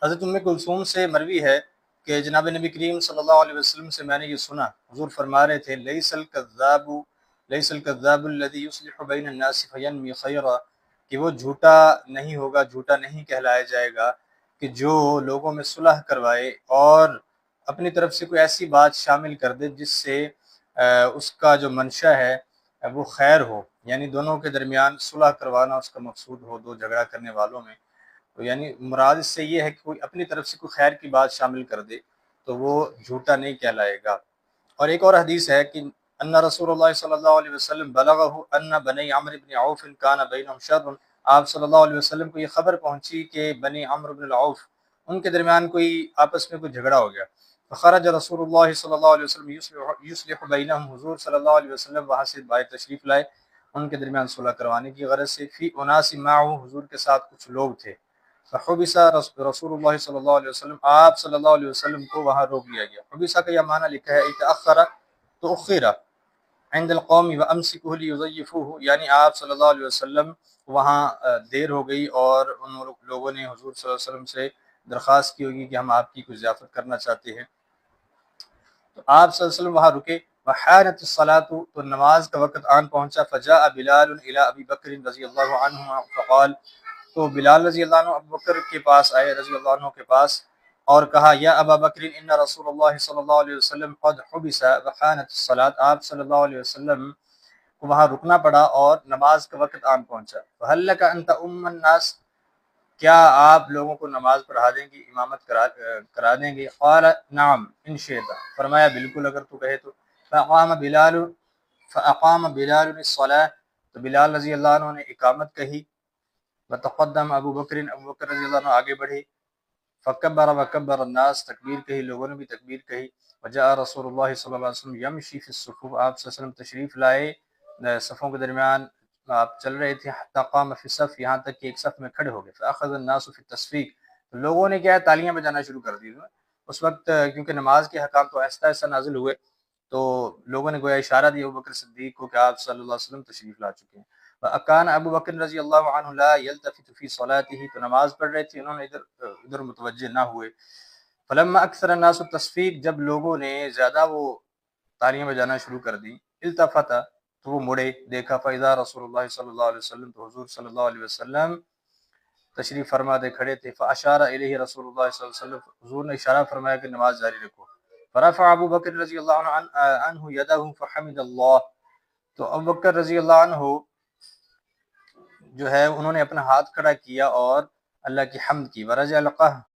حضرت ام کلثوم سے مروی ہے کہ جناب نبی کریم صلی اللہ علیہ وسلم سے میں نے یہ سنا، حضور فرما رہے تھے لیس الکذاب الذی یصلح بین الناس فینمی خیرا، کہ وہ جھوٹا نہیں ہوگا، جھوٹا نہیں کہلایا جائے گا کہ جو لوگوں میں صلح کروائے اور اپنی طرف سے کوئی ایسی بات شامل کر دے جس سے اس کا جو منشا ہے وہ خیر ہو، یعنی دونوں کے درمیان صلح کروانا اس کا مقصود ہو، دو جھگڑا کرنے والوں میں. تو یعنی مراد اس سے یہ ہے کہ کوئی اپنی طرف سے کوئی خیر کی بات شامل کر دے تو وہ جھوٹا نہیں کہلائے گا. اور ایک اور حدیث ہے کہ ان رسول اللہ صلی اللہ علیہ وسلم بلغہ ان بنی عمرو بن عوف کان بینہم شر، آپ صلی اللہ علیہ وسلم کو یہ خبر پہنچی کہ بنی عمرو بن العوف ان کے درمیان کوئی آپس میں کوئی جھگڑا ہو گیا. فخرج رسول اللہ صلی اللہ علیہ وسلم یصلح بینہم، حضور صلی اللہ علیہ وسلم وہاں سے باہر تشریف لائے ان کے درمیان صلح کروانے کی غرض سے. فی اناس معه، حضور کے ساتھ کچھ لوگ تھے. فحبس رسول اللہ صلی اللہ علیہ وسلم، آپ صلی اللہ علیہ وسلم کو وہاں روک لیا گیا. حبسہ کا یہ معنی لکھا ہے اتأخر تو اخیرہ عند القوم وامسکہ لیضیفوہ، یعنی آپ صلی اللہ علیہ وسلم وہاں دیر ہو گئی اور ان لوگوں نے حضور صلی اللہ علیہ وسلم سے درخواست کی ہوگی کہ ہم آپ کی کوئی ضیافت کرنا چاہتے ہیں. تو آپ صلی اللہ علیہ وسلم وہاں رکے. وحانت الصلاۃ، تو نماز کا وقت آن پہنچا. فجاء بلال الی ابی بکر رضی اللہ عنہ فقال، تو بلال رضی اللہ عنہ ابو بکر کے پاس آئے رضی اللہ عنہ کے پاس اور کہا یا ابا بکر ان رسول اللہ صلی اللہ علیہ وسلم قد حبس وحانت الصلاۃ، آپ صلی اللہ علیہ وسلم کو وہاں رکنا پڑا اور نماز کا وقت آن پہنچا. فہل لک ان تؤم الناس، کیا آپ لوگوں کو نماز پڑھا دیں گے، امامت کرا دیں گے؟ قال نعم ان شئت، فرمایا بالکل اگر تو کہے تو. فاقام بلال الصلاۃ، تو بلال رضی اللہ عنہ نے اقامت کہی. وتقدم ابو بکر، ابو بکر رضی اللہ عنہ آگے بڑھے. فکبر وکبر الناس، تکبیر کہی، لوگوں نے بھی تکبیر کہی. وجاء رسول اللہ صلی اللہ علیہ وسلم یمشی فی الصفوف، آپ صلی اللہ علیہ وسلم تشریف لائے صفوں کے درمیان، آپ چل رہے تھے. حتی قام فی الصف، یہاں تک کہ ایک صف میں کھڑے ہو گئے. فاخذ الناس فی التصفیق، لوگوں نے کیا ہے تالیاں بجانا شروع کر دی. اس وقت کیونکہ نماز کے حکام تو آہستہ آہستہ نازل ہوئے تو لوگوں نے گویا اشارہ دیا ابو بکر صدیق کو کہ آپ صلی اللہ علیہ وسلم تشریف لا چکے ہیں. وَأَكَانَ ابو بکر رضی اللہ عنہ لا يلتفت فی صلاته، تو نماز پڑھ رہے تھے انہوں نے ادھر متوجہ نہ ہوئے. فلما اکثر الناس التصفیق، جب لوگوں نے زیادہ وہ تالیاں بجانا شروع کر دی. التفت، تو وہ مڑے دیکھا. فاذا رسول اللہ صلی اللہ علیہ وسلم، تو حضور صلی اللہ علیہ وسلم تشریف فرما دے کھڑے تھے. فاشار الیہ رسول اللہ صلی اللہ علیہ وسلم، حضور نے اشارہ فرمایا کہ نماز جاری رکھو. فرفع ابو بکر رضی اللہ عنہ یدہ فحمد اللہ، تو ابو بکر رضی اللہ عنہ جو ہے انہوں نے اپنا ہاتھ کھڑا کیا اور اللہ کی حمد کی. ورجع القہ